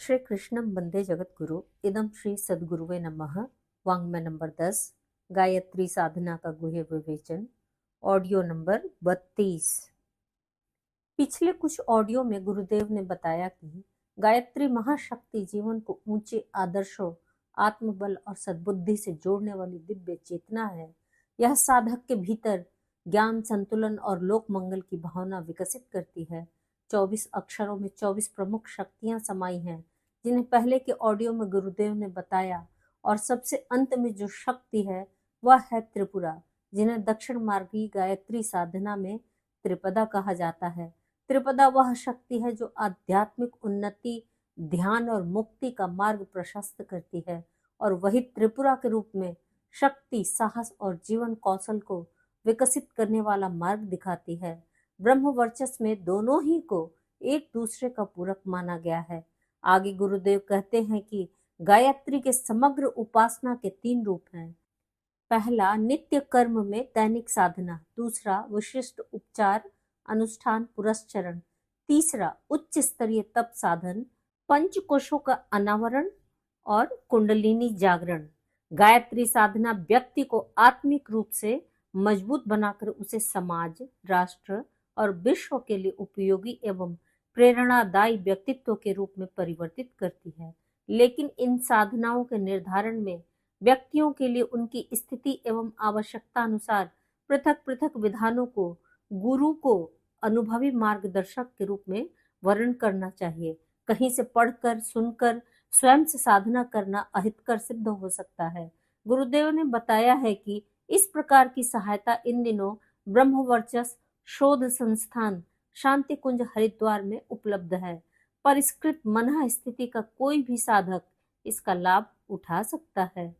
श्री कृष्णम वंदे जगतगुरु इदम श्री सद्गुरुवे नमः। वाङ्मय नंबर 10 गायत्री साधना का गुह्य विवेचन, ऑडियो नंबर 32। पिछले कुछ ऑडियो में गुरुदेव ने बताया कि गायत्री महाशक्ति जीवन को ऊंचे आदर्शों, आत्मबल और सद्बुद्धि से जोड़ने वाली दिव्य चेतना है। यह साधक के भीतर ज्ञान, संतुलन और लोक मंगल की भावना विकसित करती है। 24 अक्षरों में 24 प्रमुख शक्तियां समाई हैं, जिन्हें पहले के ऑडियो में गुरुदेव ने बताया। और सबसे अंत में जो शक्ति है वह है त्रिपुरा, जिन्हें दक्षिण मार्गी गायत्री साधना में त्रिपदा कहा जाता है। त्रिपदा वह शक्ति है जो आध्यात्मिक उन्नति, ध्यान और मुक्ति का मार्ग प्रशस्त करती है, और वही त्रिपुरा के रूप में शक्ति, साहस और जीवन कौशल को विकसित करने वाला मार्ग दिखाती है। ब्रह्म वर्चस्व में दोनों ही को एक दूसरे का पूरक माना गया है। आगे गुरुदेव कहते हैं कि गायत्री के समग्र उपासना के 3 रूप हैं। पहला, नित्य कर्म में दैनिक साधना। दूसरा, विशिष्ट उपचार, अनुष्ठान, पुरस्चरण। तीसरा, उच्च स्तरीय तप साधन, पंचकोशों का अनावरण और कुंडलिनी जागरण। गायत्री साधना व्यक्ति को आत्मिक रूप से मजबूत बनाकर उसे समाज, राष्ट्र और विश्व के लिए उपयोगी एवं प्रेरणादायी व्यक्तित्व के रूप में परिवर्तित करती है। लेकिन इन साधनाओं के निर्धारण में व्यक्तियों के लिए उनकी स्थिति एवं आवश्यकता अनुसार पृथक पृथक विधानों को गुरु को अनुभवी मार्गदर्शक के रूप में वर्णन करना चाहिए। कहीं से पढ़कर, सुनकर स्वयं से साधना करना अहितकर सिद्ध हो सकता है। गुरुदेव ने बताया है कि इस प्रकार की सहायता इन दिनों ब्रह्मवर्चस्व शोध संस्थान शांति कुंज हरिद्वार में उपलब्ध है। परिष्कृत मनः स्थिति का कोई भी साधक इसका लाभ उठा सकता है।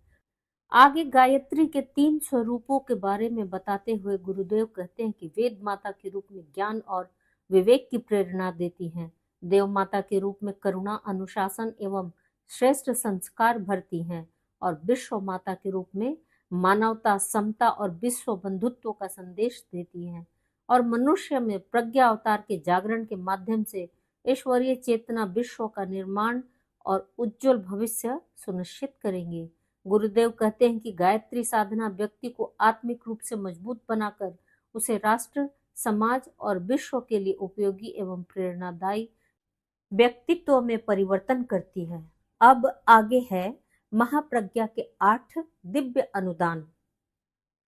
आगे गायत्री के 3 स्वरूपों के बारे में बताते हुए गुरुदेव कहते हैं कि वेद माता के रूप में ज्ञान और विवेक की प्रेरणा देती हैं। देव माता के रूप में करुणा, अनुशासन एवं श्रेष्ठ संस्कार भरती हैं, और विश्व माता के रूप में मानवता, समता और विश्व बंधुत्व का संदेश देती हैं, और मनुष्य में प्रज्ञा अवतार के जागरण के माध्यम से ईश्वरीय चेतना, विश्व का निर्माण और उज्जवल भविष्य सुनिश्चित करेंगे। गुरुदेव कहते हैं कि गायत्री साधना व्यक्ति को आत्मिक रूप से मजबूत बनाकर उसे राष्ट्र, समाज और विश्व के लिए उपयोगी एवं प्रेरणादायी व्यक्तित्व में परिवर्तन करती है। अब आगे है महाप्रज्ञा के 8 दिव्य अनुदान।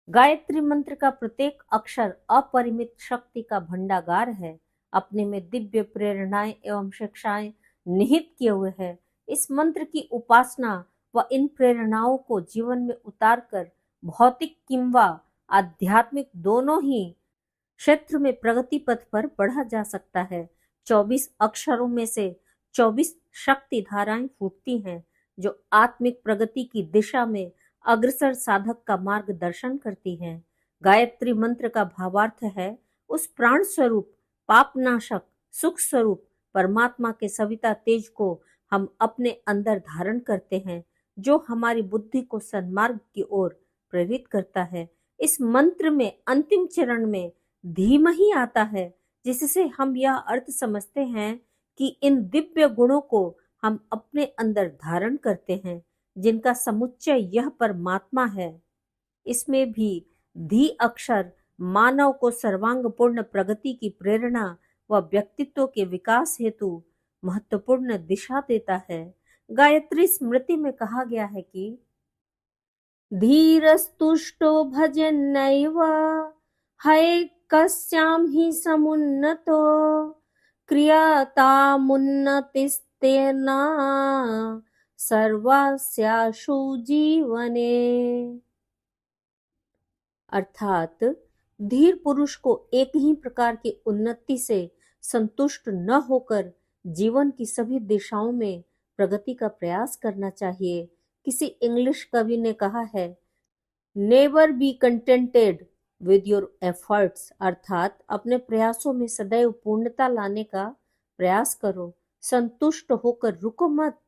गायत्री मंत्र का प्रत्येक अक्षर अपरिमित शक्ति का भंडागार है, अपने में दिव्य प्रेरणाएं एवं शिक्षाएं निहित किए हुए हैं। इस मंत्र की उपासना व इन प्रेरणाओं को जीवन में उतारकर भौतिक किंवा आध्यात्मिक दोनों ही क्षेत्र में प्रगति पथ पर बढ़ा जा सकता है। 24 अक्षरों में से 24 शक्ति धाराएं फूटती हैं, जो आत्मिक प्रगति की दिशा में अग्रसर साधक का मार्गदर्शन करती हैं। गायत्री मंत्र का भावार्थ है, उस प्राण स्वरूप, पापनाशक, सुख स्वरूप परमात्मा के सविता तेज को हम अपने अंदर धारण करते हैं, जो हमारी बुद्धि को सन्मार्ग की ओर प्रेरित करता है। इस मंत्र में अंतिम चरण में धीमहि आता है, जिससे हम यह अर्थ समझते हैं कि इन दिव्य गुणों को हम अपने अंदर धारण करते हैं, जिनका समुच्चय यह परमात्मा है। इसमें भी धी अक्षर मानव को सर्वांगपूर्ण प्रगति की प्रेरणा व व्यक्तित्व के विकास हेतु महत्वपूर्ण दिशा देता है। गायत्री स्मृति में कहा गया है कि धीरस्तुष्टो भजन्नैव हय कस्यां हि समुन्नतो क्रियतामुन्नतिस्तेन सर्वस्याशु जीवने। अर्थात धीर पुरुष को एक ही प्रकार की उन्नति से संतुष्ट न होकर जीवन की सभी दिशाओं में प्रगति का प्रयास करना चाहिए। किसी इंग्लिश कवि ने कहा है, never be contented with your efforts, अर्थात अपने प्रयासों में सदैव पूर्णता लाने का प्रयास करो, संतुष्ट होकर रुको मत।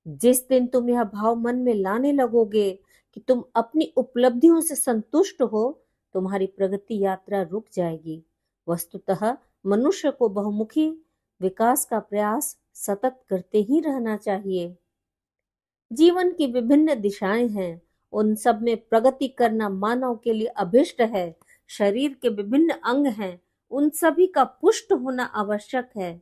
जिस दिन तुम यह भाव मन में लाने लगोगे कि तुम अपनी उपलब्धियों से संतुष्ट हो, तुम्हारी प्रगति यात्रा रुक जाएगी। वस्तुतः मनुष्य को बहुमुखी विकास का प्रयास सतत करते ही रहना चाहिए। जीवन की विभिन्न दिशाएं हैं, उन सब में प्रगति करना मानव के लिए अभिष्ट है। शरीर के विभिन्न अंग हैं, उन सभी का पुष्ट होना आवश्यक है।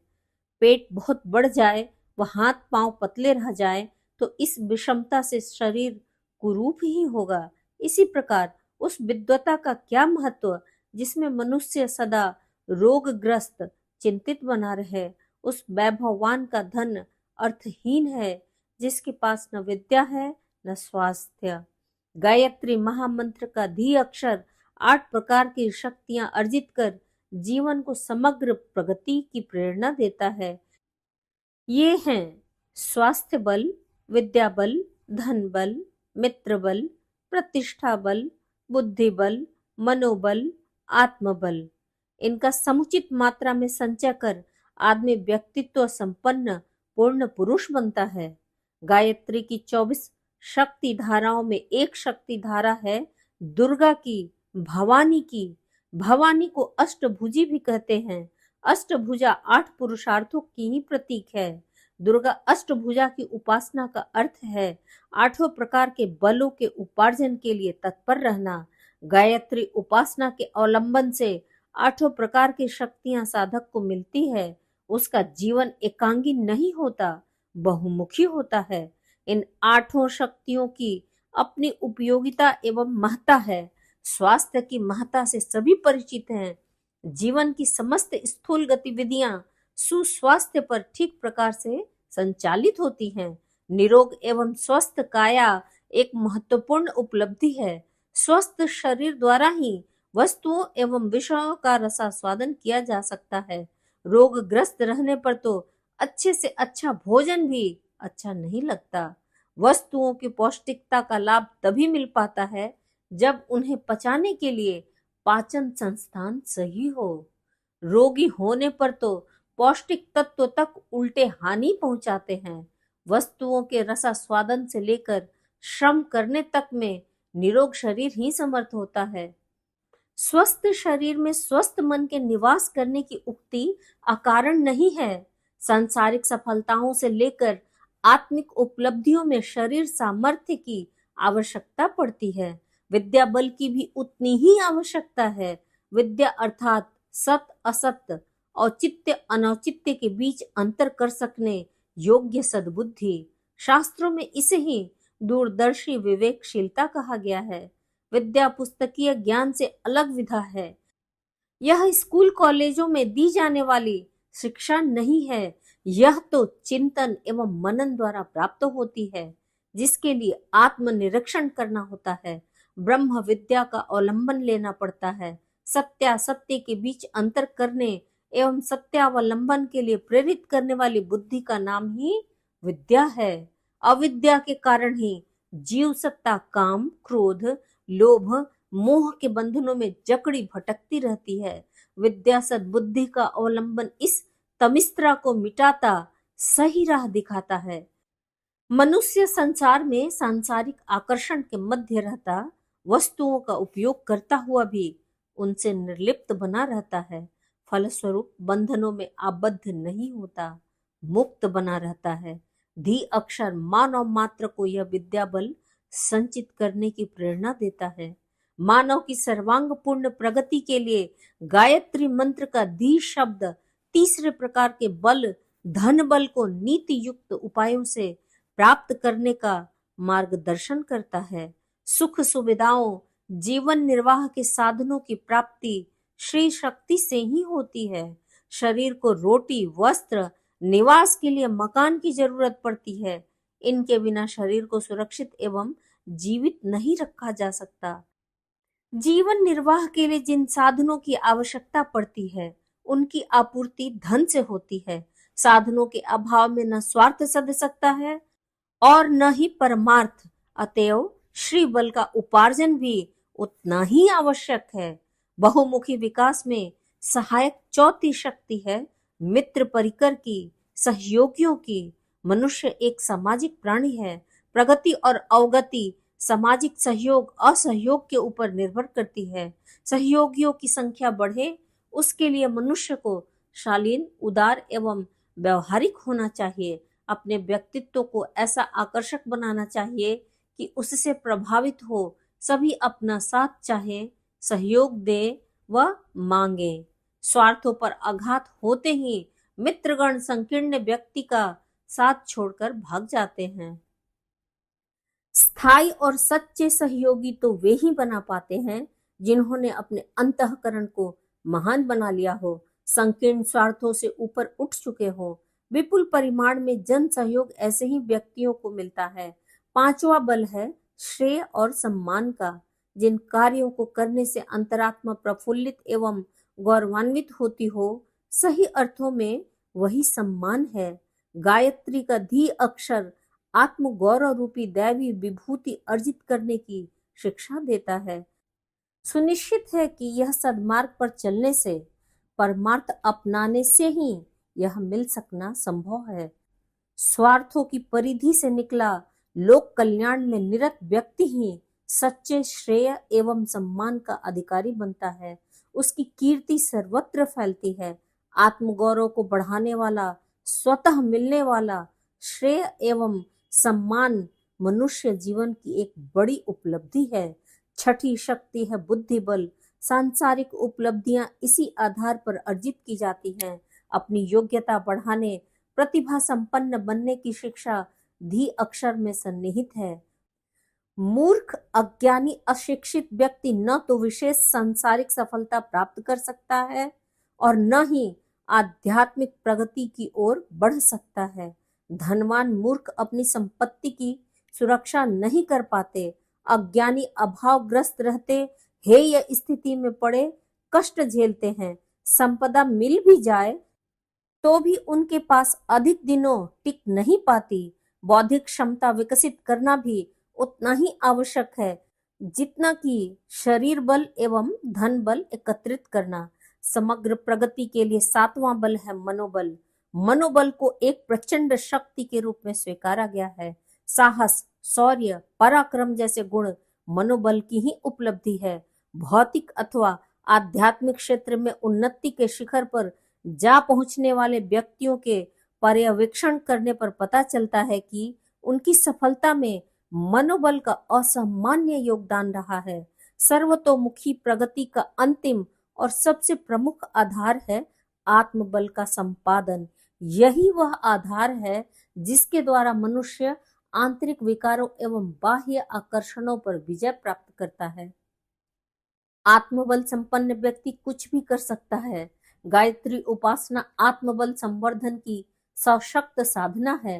पेट बहुत बढ़ जाए व हाथ पांव पतले रह जाए तो इस विषमता से शरीर कुरूप ही होगा। इसी प्रकार उस विद्वता का क्या महत्व जिसमें मनुष्य सदा रोगग्रस्त चिंतित बना रहे। उस वैभववान का धन अर्थहीन है जिसके पास न विद्या है न स्वास्थ्य। गायत्री महामंत्र का धी अक्षर 8 प्रकार की शक्तियां अर्जित कर जीवन को समग्र प्रगति की प्रेरणा देता है। ये हैं स्वास्थ्य बल, विद्या बल, धन बल, मित्र बल, प्रतिष्ठा बल, बुद्धि बल, मनोबल, आत्मबल। इनका समुचित मात्रा में संचय कर आदमी व्यक्तित्व संपन्न पूर्ण पुरुष बनता है। गायत्री की 24 शक्ति धाराओं में एक शक्ति धारा है दुर्गा की, भवानी की। भवानी को अष्टभुजी भी कहते हैं। अष्टभुजा 8 पुरुषार्थों की ही प्रतीक है। दुर्गा अष्टभुजा की उपासना का अर्थ है 8 प्रकार के बलों के उपार्जन के लिए तत्पर रहना। गायत्री उपासना के अवलंबन से 8 प्रकार की शक्तियां साधक को मिलती है। उसका जीवन एकांगी नहीं होता, बहुमुखी होता है। इन 8 शक्तियों की अपनी उपयोगिता एवं महत्ता है। स्वास्थ्य की महत्ता से सभी परिचित हैं। जीवन की समस्त स्थूल गतिविधियां सुस्वास्थ्य पर ठीक प्रकार से संचालित होती हैं। निरोग एवं स्वस्थ काया एक महत्वपूर्ण उपलब्धि है। स्वस्थ शरीर द्वारा ही वस्तुओं एवं विषयों का रसास्वादन किया जा सकता है। रोगग्रस्त रहने पर तो अच्छे से अच्छा भोजन भी अच्छा नहीं लगता। वस्तुओं की पौष्टिकता का लाभ तभी मिल पाता है जब उन्हें पचाने के लिए पाचन संस्थान सही हो। रोगी होने पर तो पौष्टिक तत्व तक उल्टे हानि पहुंचाते हैं। वस्तुओं के रसास्वादन से लेकर श्रम करने तक में निरोग शरीर ही समर्थ होता है। स्वस्थ शरीर में स्वस्थ मन के निवास करने की उक्ति अकारण नहीं है। सांसारिक सफलताओं से लेकर आत्मिक उपलब्धियों में शरीर सामर्थ्य की आवश्यकता पड़ती है। विद्या बल की भी उतनी ही आवश्यकता है। विद्या अर्थात सत असत, औचित्य अनौचित्य के बीच अंतर कर सकने योग्य सद्बुद्धि। शास्त्रों में इसे ही दूरदर्शी विवेकशीलता कहा गया है। विद्या पुस्तकीय ज्ञान से अलग विधा है। यह स्कूल कॉलेजों में दी जाने वाली शिक्षा नहीं है। यह तो चिंतन एवं मनन द्वारा प्राप्त होती है, जिसके लिए आत्मनिरीक्षण करना होता है। ब्रह्म विद्या का अवलंबन लेना पड़ता है। सत्यासत्य के बीच अंतर करने एवं सत्यावलंबन के लिए प्रेरित करने वाली बुद्धि का नाम ही विद्या है। अविद्या के कारण ही जीव सत्ता काम, क्रोध, लोभ, मोह के बंधनों में जकड़ी भटकती रहती है। विद्या सद्बुद्धि का अवलंबन इस तमिस्त्रा को मिटाता सही राह दिखाता है। मनुष्य संसार में सांसारिक आकर्षण के मध्य रहता, वस्तुओं का उपयोग करता हुआ भी उनसे निर्लिप्त बना रहता है। फलस्वरूप बंधनों में आबद्ध नहीं होता, मुक्त बना रहता है। धी अक्षर मानव मात्र को यह विद्या बल संचित करने की प्रेरणा देता है। मानव की सर्वांगपूर्ण प्रगति के लिए गायत्री मंत्र का धी शब्द तीसरे प्रकार के बल, धन बल को नीति युक्त उपायों से प्राप्त करने का मार्गदर्शन करता है। सुख सुविधाओं, जीवन निर्वाह के साधनों की प्राप्ति श्री शक्ति से ही होती है। शरीर को रोटी, वस्त्र, निवास के लिए मकान की जरूरत पड़ती है। इनके बिना शरीर को सुरक्षित एवं जीवित नहीं रखा जा सकता। जीवन निर्वाह के लिए जिन साधनों की आवश्यकता पड़ती है, उनकी आपूर्ति धन से होती है। साधनों के अभाव में न स्वार्थ सध सकता है और न ही परमार्थ। अतएव श्री बल का उपार्जन भी उतना ही आवश्यक है। बहुमुखी विकास में सहायक चौथी शक्ति है मित्र परिकर की, सहयोगियों की। मनुष्य एक सामाजिक प्राणी है। प्रगति और अवगति सामाजिक सहयोग असहयोग के ऊपर निर्भर करती है। सहयोगियों की संख्या बढ़े, उसके लिए मनुष्य को शालीन, उदार एवं व्यवहारिक होना चाहिए। अपने व्यक्तित्व को ऐसा आकर्षक बनाना चाहिए कि उससे प्रभावित हो सभी अपना साथ चाहे, सहयोग दे व मांगे। स्वार्थों पर आघात होते ही मित्रगण संकीर्ण व्यक्ति का साथ छोड़कर भाग जाते हैं। स्थायी और सच्चे सहयोगी तो वे ही बना पाते हैं जिन्होंने अपने अंतःकरण को महान बना लिया हो, संकीर्ण स्वार्थों से ऊपर उठ चुके हो। विपुल परिमाण में जन सहयोग ऐसे ही व्यक्तियों को मिलता है। पांचवा बल है श्रेय और सम्मान का। जिन कार्यों को करने से अंतरात्मा प्रफुल्लित एवं गौरवान्वित होती हो, सही अर्थों में वही सम्मान है। गायत्री का धी अक्षर आत्म गौरव रूपी दैवी विभूति अर्जित करने की शिक्षा देता है। सुनिश्चित है कि यह सद्मार्ग पर चलने से, परमार्थ अपनाने से ही यह मिल सकना संभव है। स्वार्थों की परिधि से निकला लोक कल्याण में निरत व्यक्ति ही सच्चे श्रेय एवं सम्मान का अधिकारी बनता है। उसकी कीर्ति सर्वत्र फैलती है। आत्मगौरव को बढ़ाने वाला, स्वतः मिलने वाला श्रेय एवं सम्मान मनुष्य जीवन की एक बड़ी उपलब्धि है। छठी शक्ति है बुद्धि बल। सांसारिक उपलब्धियां इसी आधार पर अर्जित की जाती हैं। अपनी योग्यता बढ़ाने, प्रतिभा संपन्न बनने की शिक्षा धी अक्षर में सन्निहित है। मूर्ख, अज्ञानी, अशिक्षित व्यक्ति न तो विशेष सांसारिक सफलता प्राप्त कर सकता है और न ही आध्यात्मिक प्रगति की ओर बढ़ सकता है। धनवान मूर्ख अपनी संपत्ति की सुरक्षा नहीं कर पाते। अज्ञानी अभावग्रस्त रहते, हेय स्थिति में पड़े कष्ट झेलते हैं। संपदा मिल भी जाए तो भी उनके पास अधिक दिनों टिक नहीं पाती। बौद्धिक क्षमता विकसित करना भी उतना ही आवश्यक है जितना कि शरीर बल एवं धन बल एकत्रित करना। समग्र प्रगति के लिए सातवां बल है मनोबल। मनोबल को एक प्रचंड शक्ति के रूप में स्वीकारा गया है। साहस, शौर्य, पराक्रम जैसे गुण मनोबल की ही उपलब्धि है। भौतिक अथवा आध्यात्मिक क्षेत्र में उन्नति के शिखर पर जा पहुंचने वाले व्यक्तियों के पर्यवेक्षण करने पर पता चलता है कि उनकी सफलता में मनोबल का असामान्य योगदान रहा है। सर्वतोमुखी प्रगति का अंतिम और सबसे प्रमुख आधार है आत्मबल का संपादन। यही वह आधार है जिसके द्वारा मनुष्य आंतरिक विकारों एवं बाह्य आकर्षणों पर विजय प्राप्त करता है। आत्मबल संपन्न व्यक्ति कुछ भी कर सकता है। गायत्री उपासना आत्मबल संवर्धन की सशक्त साधना है।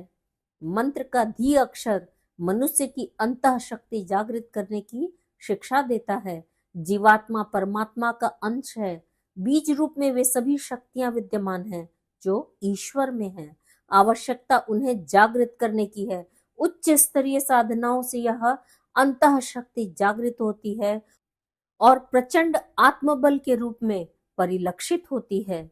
मंत्र का धी अक्षर मनुष्य की अंतः शक्ति जागृत करने की शिक्षा देता है। जीवात्मा परमात्मा का अंश है। बीज रूप में वे सभी शक्तियां विद्यमान हैं जो ईश्वर में हैं। आवश्यकता उन्हें जागृत करने की है। उच्च स्तरीय साधनाओं से यह अंतः शक्ति जागृत होती है और प्रचंड आत्मबल के रूप में परिलक्षित होती है।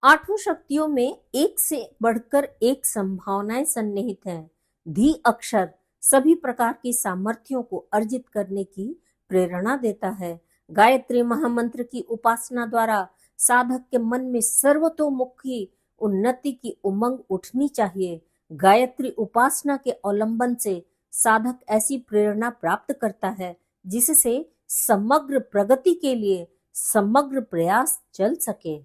आठों शक्तियों में एक से बढ़कर एक संभावनाएं सन्निहित हैं। धी अक्षर सभी प्रकार की सामर्थ्यों को अर्जित करने की प्रेरणा देता है। गायत्री महामंत्र की उपासना द्वारा साधक के मन में सर्वतोमुखी उन्नति की उमंग उठनी चाहिए। गायत्री उपासना के अवलंबन से साधक ऐसी प्रेरणा प्राप्त करता है जिससे समग्र प्रगति के लिए समग्र प्रयास चल सके।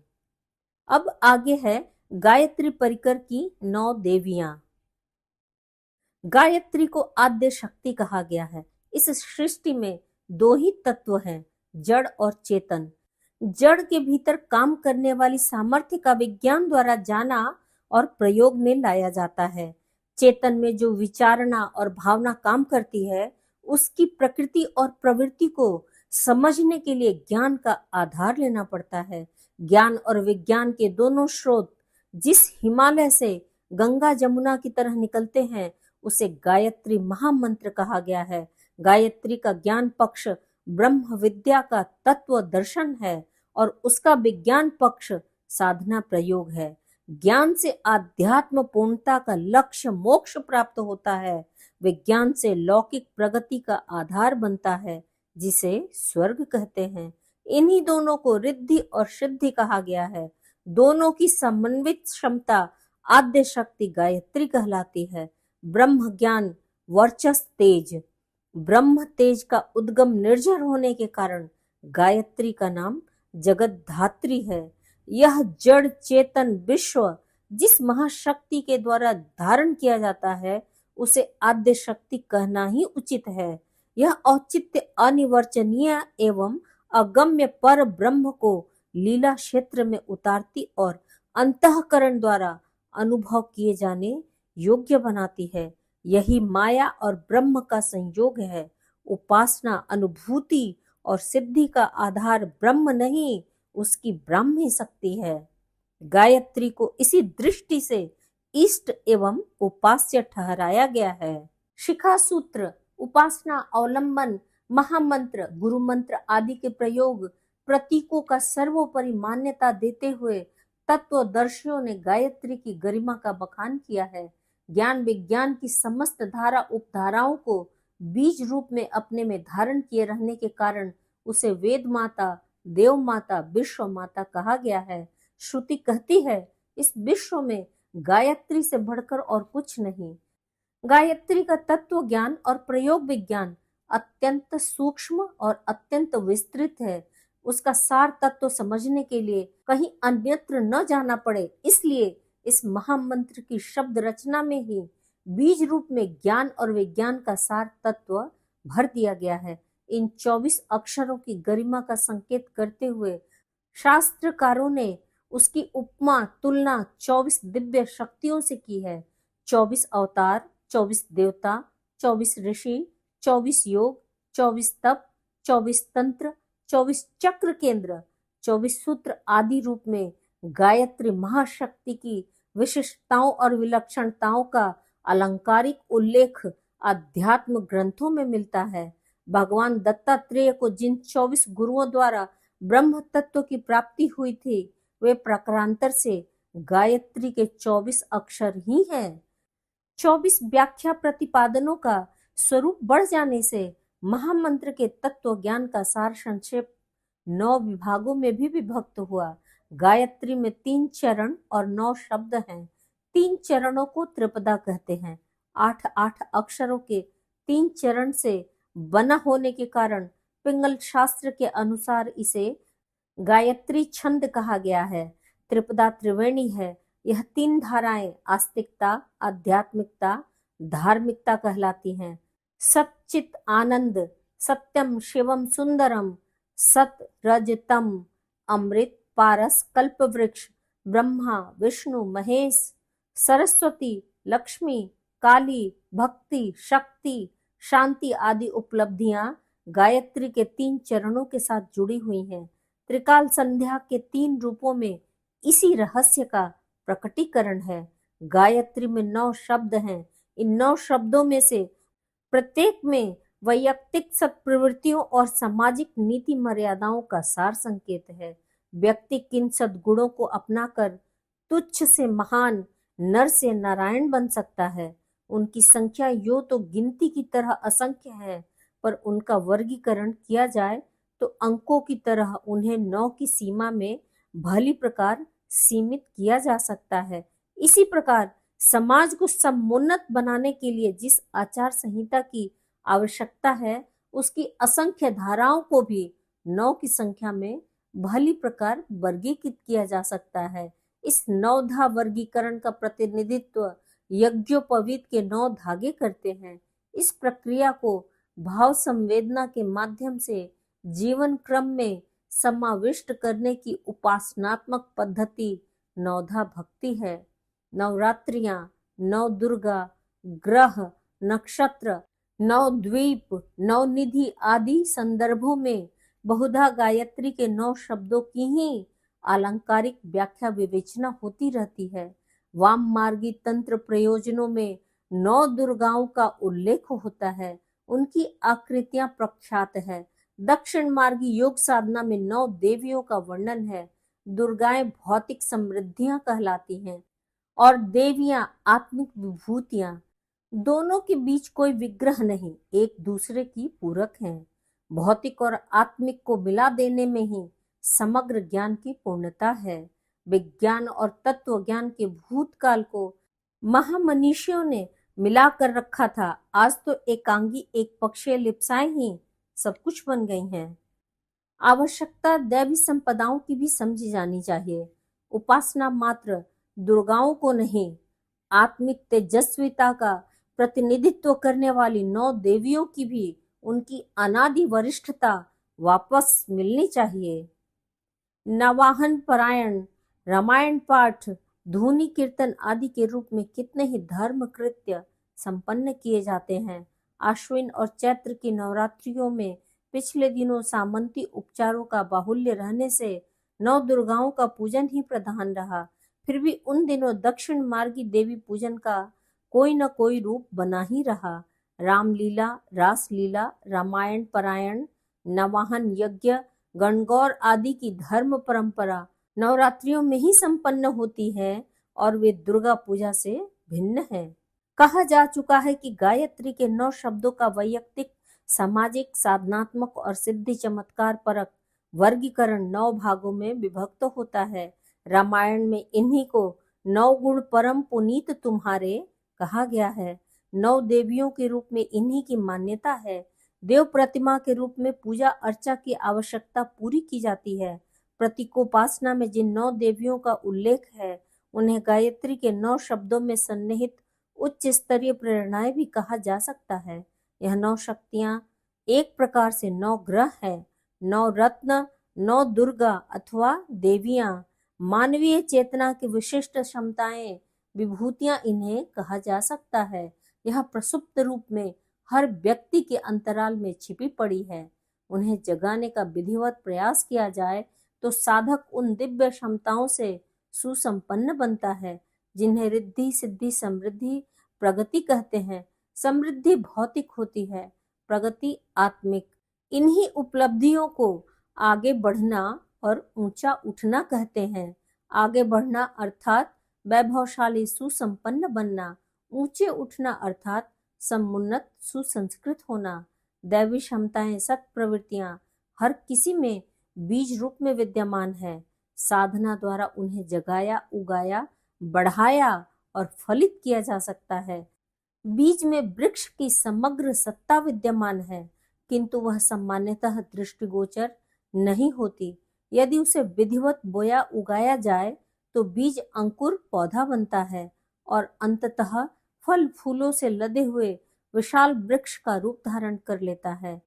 अब आगे है गायत्री परिकर की 9 देवियां। गायत्री को आद्य शक्ति कहा गया है। इस सृष्टि में 2 ही तत्व हैं, जड़ और चेतन। जड़ के भीतर काम करने वाली सामर्थ्य का विज्ञान द्वारा जाना और प्रयोग में लाया जाता है। चेतन में जो विचारणा और भावना काम करती है, उसकी प्रकृति और प्रवृत्ति को समझने के लिए ज्ञान का आधार लेना पड़ता है। ज्ञान और विज्ञान के दोनों स्रोत जिस हिमालय से गंगा जमुना की तरह निकलते हैं, उसे गायत्री महामंत्र कहा गया है। गायत्री का ज्ञान पक्ष ब्रह्म विद्या का तत्व दर्शन है और उसका विज्ञान पक्ष साधना प्रयोग है। ज्ञान से आध्यात्म पूर्णता का लक्ष्य मोक्ष प्राप्त होता है। विज्ञान से लौकिक प्रगति का आधार बनता है जिसे स्वर्ग कहते हैं। इन्हीं दोनों को रिद्धि और सिद्धि कहा गया है। दोनों की समन्वित क्षमता आद्य शक्ति गायत्री कहलाती है। ब्रह्म ज्ञान वर्चस्व तेज, ब्रह्म तेज का उद्गम निर्जर होने के कारण गायत्री का नाम जगत धात्री है। यह जड़ चेतन विश्व जिस महाशक्ति के द्वारा धारण किया जाता है उसे आद्य शक्ति कहना ही उचित है। यह औचित्य अनिर्वचनीय एवं अगम्य पर ब्रह्म को लीला क्षेत्र में उतारती और अंतःकरण द्वारा अनुभव किए जाने योग्य बनाती है। यही माया और ब्रह्म का संयोग है। उपासना अनुभूति और सिद्धि का आधार ब्रह्म नहीं, उसकी ब्राह्मी शक्ति है। गायत्री को इसी दृष्टि से इष्ट एवं उपास्य ठहराया गया है। शिखा सूत्र, उपासना, अवलंबन, महामंत्र, गुरु मंत्र आदि के प्रयोग प्रतीकों का सर्वोपरि मान्यता देते हुए तत्वदर्शियों ने गायत्री की गरिमा का बखान किया है। ज्ञान विज्ञान की समस्त धारा उपधाराओं को बीज रूप में अपने में धारण किए रहने के कारण उसे वेद माता, देव माता, विश्व माता कहा गया है। श्रुति कहती है इस विश्व में गायत्री से बढ़कर और कुछ नहीं। गायत्री का तत्व ज्ञान और प्रयोग विज्ञान अत्यंत सूक्ष्म और अत्यंत विस्तृत है। उसका सार तत्व समझने के लिए कहीं अन्यत्र न जाना पड़े, इसलिए इस महामंत्र की शब्द रचना में ही बीज रूप में ज्ञान और विज्ञान का सार तत्व भर दिया गया है। इन 24 अक्षरों की गरिमा का संकेत करते हुए शास्त्रकारों ने उसकी उपमा तुलना 24 दिव्य शक्तियों से की है। 24 अवतार, 24 देवता, 24 ऋषि, 24 योग, 24 तप, 24 तंत्र, 24 चक्र केंद्र, 24 सूत्र आदि रूप में गायत्री महाशक्ति की विशिष्टताओं और विलक्षणताओं का अलंकारिक उल्लेख अध्यात्म ग्रंथों में मिलता है। भगवान दत्तात्रेय को जिन 24 गुरुओं द्वारा ब्रह्म तत्व की प्राप्ति हुई थी वे प्रकारांतर से गायत्री के 24 अक्षर ही हैं। 24 व्याख्या प्रतिपादनों का स्वरूप बढ़ जाने से महामंत्र के तत्व ज्ञान का सार संक्षेप 9 विभागों में भी विभक्त हुआ। गायत्री में 3 चरण और 9 शब्द हैं। 3 चरणों को त्रिपदा कहते हैं। 8 अक्षरों के 3 चरण से बना होने के कारण पिंगल शास्त्र के अनुसार इसे गायत्री छंद कहा गया है। त्रिपदा त्रिवेणी है। यह 3 धाराएं आस्तिकता, आध्यात्मिकता, धार्मिकता कहलाती हैं। सच्चित आनंद, सत्यम शिवम सुंदरम, सत रजतम, अमृत, पारस, कल्प वृक्ष, ब्रह्मा, विष्णु, महेश, सरस्वती, लक्ष्मी, काली, भक्ति, शक्ति, शांति आदि उपलब्धियां गायत्री के 3 चरणों के साथ जुड़ी हुई हैं। त्रिकाल संध्या के 3 रूपों में इसी रहस्य का प्रकटीकरण है। गायत्री में 9 शब्द हैं। इन 9 शब्दों में से प्रत्येक में वैयक्तिक सत्प्रवृत्तियों और सामाजिक नीति मर्यादाओं का सार संकेत है। व्यक्ति किन सद्गुणों को अपनाकर तुच्छ से महान, नर से नारायण बन सकता है। उनकी संख्या यो तो गिनती की तरह असंख्य है, पर उनका वर्गीकरण किया जाए तो अंकों की तरह उन्हें 9 की सीमा में भली प्रकार सीमित किया जा सकता है। इसी प्रकार समाज को समुन्नत बनाने के लिए जिस आचार संहिता की आवश्यकता है उसकी असंख्य धाराओं को भी 9 की संख्या में भली प्रकार वर्गीकृत किया जा सकता है। इस 9 धा वर्गीकरण का प्रतिनिधित्व यज्ञोपवीत के 9 धागे करते हैं। इस प्रक्रिया को भाव संवेदना के माध्यम से जीवन क्रम में समाविष्ट करने की उपासनात्मक पद्धति 9 धा भक्ति है। नवरात्रियां, 9 दुर्गा, ग्रह, नक्षत्र, 9 द्वीप, 9 निधि आदि संदर्भों में बहुधा गायत्री के 9 शब्दों की ही अलंकारिक व्याख्या विवेचना होती रहती है। वाम मार्गी तंत्र प्रयोजनों में 9 दुर्गाओं का उल्लेख होता है। उनकी आकृतियां प्रख्यात है। दक्षिण मार्गी योग साधना में 9 देवियों का वर्णन है। दुर्गाएं भौतिक समृद्धियां कहलाती हैं और देवियां आत्मिक विभूतियां। दोनों के बीच कोई विग्रह नहीं, एक दूसरे की पूरक हैं। भौतिक और आत्मिक को मिला देने में ही समग्र ज्ञान की पूर्णता है। विज्ञान और तत्व ज्ञान के भूतकाल को महामनीषियों ने मिला कर रखा था, आज तो एकांगी एक पक्षीय लिप्साएं ही सब कुछ बन गई हैं। आवश्यकता दैवी संपदाओं की भी समझी जानी चाहिए। उपासना मात्र दुर्गाओं को नहीं, आत्मिक तेजस्विता का प्रतिनिधित्व करने वाली 9 देवियों की भी उनकी अनादि वरिष्ठता वापस मिलनी चाहिए। नवाहन परायण, रामायण पाठ, धूनी कीर्तन आदि के रूप में कितने ही धर्म कृत्य संपन्न किए जाते हैं। आश्विन और चैत्र की नवरात्रियों में पिछले दिनों सामंती उपचारों का बाहुल्य रहने से 9 दुर्गाओं का पूजन ही प्रधान रहा। फिर भी उन दिनों दक्षिण मार्गी देवी पूजन का कोई न कोई रूप बना ही रहा। रामलीला, रासलीला, रामायण परायण, नवाहन यज्ञ, गणगौर आदि की धर्म परंपरा नवरात्रियों में ही संपन्न होती है और वे दुर्गा पूजा से भिन्न है। कहा जा चुका है कि गायत्री के 9 शब्दों का वैयक्तिक, सामाजिक, साधनात्मक और सिद्धि चमत्कार परक वर्गीकरण 9 भागों में विभक्त होता है। रामायण में इन्हीं को 9 गुण परम पुनीत तुम्हारे कहा गया है। 9 देवियों के रूप में इन्हीं की मान्यता है। देव प्रतिमा के रूप में पूजा अर्चा की आवश्यकता पूरी की जाती है। प्रतीकोपासना में जिन 9 देवियों का उल्लेख है, उन्हें गायत्री के 9 शब्दों में सन्निहित उच्च स्तरीय प्रेरणाएं भी कहा जा सकता है। यह 9 शक्तियां एक प्रकार से 9 ग्रह है, 9 रत्न, 9 दुर्गा अथवा देवियां, मानवीय चेतना की विशिष्ट क्षमताएं, विभूतियां इन्हें कहा जा सकता है। यह प्रसुप्त रूप में हर व्यक्ति के अंतराल में छिपी पड़ी है। उन्हें जगाने का विधिवत प्रयास किया जाए तो साधक उन दिव्य क्षमताओं से सुसंपन्न बनता है जिन्हें रिद्धि, सिद्धि, समृद्धि, प्रगति कहते हैं। समृद्धि भौतिक होती है, प्रगति आत्मिक। इन्हीं उपलब्धियों को आगे बढ़ना और ऊंचा उठना कहते हैं। आगे बढ़ना अर्थात वैभवशाली सुसंपन्न बनना, ऊंचे उठना अर्थात समुन्नत सुसंस्कृत होना। दैवी क्षमताएं, सत्प्रवृत्तियां हर किसी में बीज रूप में विद्यमान है। साधना द्वारा उन्हें जगाया, उगाया, बढ़ाया और फलित किया जा सकता है। बीज में वृक्ष की समग्र सत्ता विद्यमान है, किंतु वह सामान्यतः दृष्टिगोचर नहीं होती। यदि उसे विधिवत बोया उगाया जाए तो बीज अंकुर पौधा बनता है और अंततः फल फूलों से लदे हुए विशाल वृक्ष का रूप धारण कर लेता है।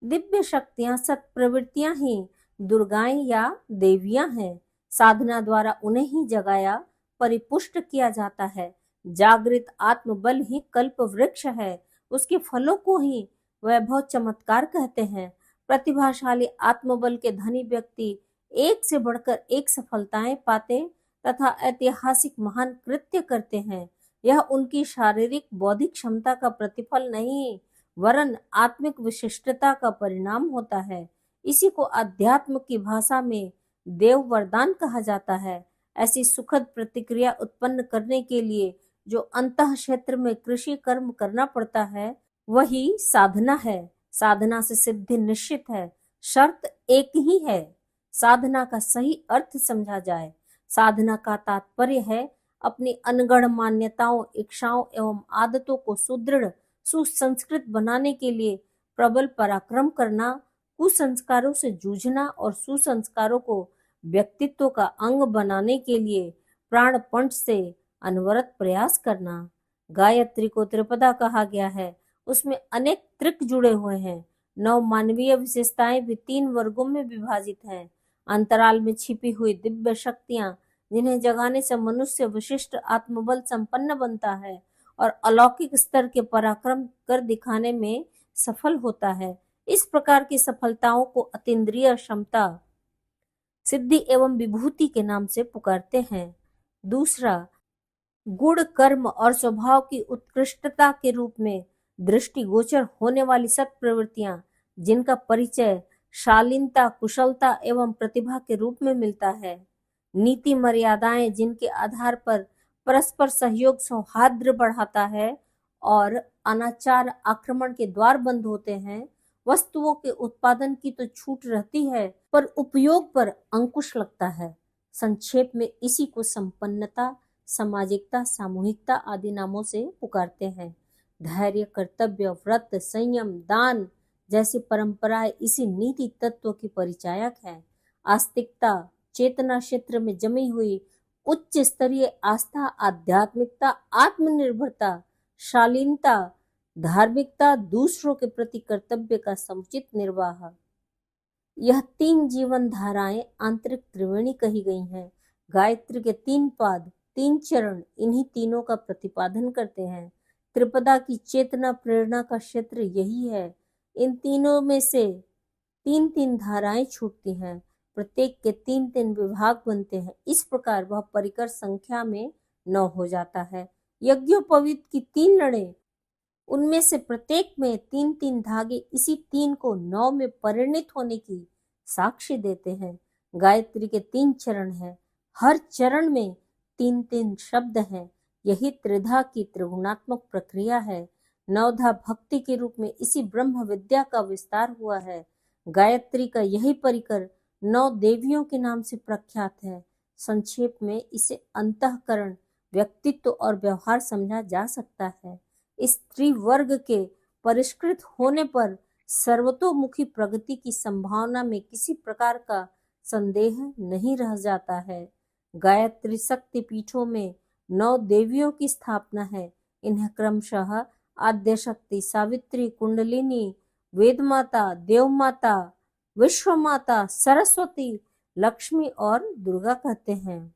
दिव्य शक्तियां, सत्प्रवृत्तियां ही दुर्गाएं या देवियां हैं। साधना द्वारा उन्हें ही जगाया, परिपुष्ट किया जाता है। जागृत आत्मबल ही कल्प वृक्ष है, उसके फलों को ही वैभव चमत्कार कहते हैं। प्रतिभाशाली आत्मबल के धनी व्यक्ति एक से बढ़कर एक सफलताएं पाते तथा ऐतिहासिक महान कृत्य करते हैं। यह उनकी शारीरिक बौद्धिक क्षमता का प्रतिफल नहीं, वरन आत्मिक विशिष्टता का परिणाम होता है। इसी को अध्यात्म की भाषा में देव वरदान कहा जाता है। ऐसी सुखद प्रतिक्रिया उत्पन्न करने के लिए जो अंतः क्षेत्र में कृषि कर्म करना पड़ता है, वही साधना है। साधना से सिद्धि निश्चित है, शर्त एक ही है, साधना का सही अर्थ समझा जाए। साधना का तात्पर्य है अपनी अनगढ़ मान्यताओं, इच्छाओं एवं आदतों को सुदृढ़, सुसंस्कृत बनाने के लिए प्रबल पराक्रम करना, कुसंस्कारों से जूझना और सुसंस्कारों को व्यक्तित्व का अंग बनाने के लिए प्राणपण से अनवरत प्रयास करना। गायत्री को त्रिपदा कहा गया है, उसमें अनेक त्रिक जुड़े हुए हैं। 9 मानवीय विशेषताएं भी 3 वर्गों में विभाजित हैं। अंतराल में छिपी हुई दिव्य शक्तियां, जिन्हें जगाने से मनुष्य विशिष्ट आत्मबल संपन्न बनता है और अलौकिक स्तर के पराक्रम कर दिखाने में सफल होता है। इस प्रकार की सफलताओं को अतीन्द्रिय क्षमता, सिद्धि एवं विभूति के नाम से पुकारते हैं। दूसरा, गुण, कर्म और स्वभाव की उत्कृष्टता के रूप में दृष्टिगोचर होने वाली सत्प्रवृत्तियां, जिनका परिचय शालीनता, कुशलता एवं प्रतिभा के रूप में मिलता है। नीति मर्यादाएं, जिनके आधार पर परस्पर सहयोग सौहार्द बढ़ाता है और अनाचार आक्रमण के द्वार बंद होते हैं। वस्तुओं के उत्पादन की तो छूट रहती है, पर उपयोग पर अंकुश लगता है। संक्षेप में इसी को संपन्नता, सामाजिकता, सामूहिकता आदि नामों से पुकारते हैं। धैर्य, कर्तव्य, व्रत, संयम, दान जैसी परंपराएं इसी नीति तत्व की परिचायक है। आस्तिकता, चेतना क्षेत्र में जमी हुई उच्च स्तरीय आस्था, आध्यात्मिकता, आत्मनिर्भरता, शालीनता, धार्मिकता, दूसरों के प्रति कर्तव्य का समुचित निर्वाह, यह 3 जीवन धाराएं आंतरिक त्रिवेणी कही गई हैं। गायत्री के 3 पाद, 3 चरण इन्हीं तीनों का प्रतिपादन करते हैं। त्रिपदा की चेतना प्रेरणा का क्षेत्र यही है। इन तीनों में से 3-3 धाराएं छूटती हैं, प्रत्येक के 3-3 विभाग बनते हैं। इस प्रकार वह परिकर संख्या में 9 हो जाता है। यज्ञोपवीत की 3 लड़े, उनमें से प्रत्येक में 3-3 धागे इसी 3 को 9 में परिणित होने की साक्षी देते हैं। गायत्री के 3 चरण हैं, हर चरण में 3-3 शब्द हैं। यही त्रिधा की त्रिगुणात्मक प्रक्रिया है। नवधा भक्ति के रूप में इसी ब्रह्म विद्या का विस्तार हुआ है। गायत्री का यही परिकर 9 देवियों के नाम से प्रख्यात है। संक्षेप में इसे अंतःकरण, व्यक्तित्व और व्यवहार समझा जा सकता है। स्त्री वर्ग के परिष्कृत होने पर सर्वतोमुखी प्रगति की संभावना में किसी प्रकार का संदेह नहीं रह जाता है। गायत्री शक्ति पीठों में 9 देवियों की स्थापना है। इन्हें क्रमशः आद्य शक्ति, सावित्री, कुंडलिनी, वेदमाता, देवमाता, विश्वमाता, सरस्वती, लक्ष्मी और दुर्गा कहते हैं।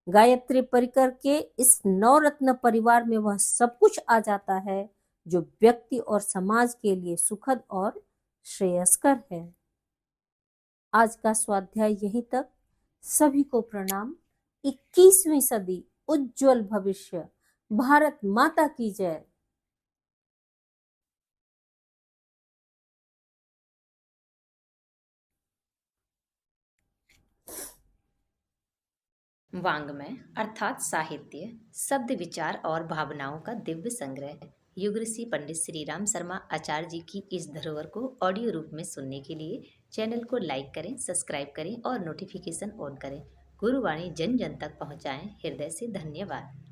गायत्री परिकर के इस 9 रत्न परिवार में वह सब कुछ आ जाता है जो व्यक्ति और समाज के लिए सुखद और श्रेयस्कर है। आज का स्वाध्याय यहीं तक। सभी को प्रणाम। 21वीं सदी, उज्जवल भविष्य। भारत माता की जय। वाङ्मय अर्थात साहित्य, शब्द, विचार और भावनाओं का दिव्य संग्रह। युग ऋषि पंडित श्री राम शर्मा आचार्य जी की इस धरोहर को ऑडियो रूप में सुनने के लिए चैनल को लाइक करें, सब्सक्राइब करें और नोटिफिकेशन ऑन करें। गुरुवाणी जन जन तक पहुँचाएं। हृदय से धन्यवाद।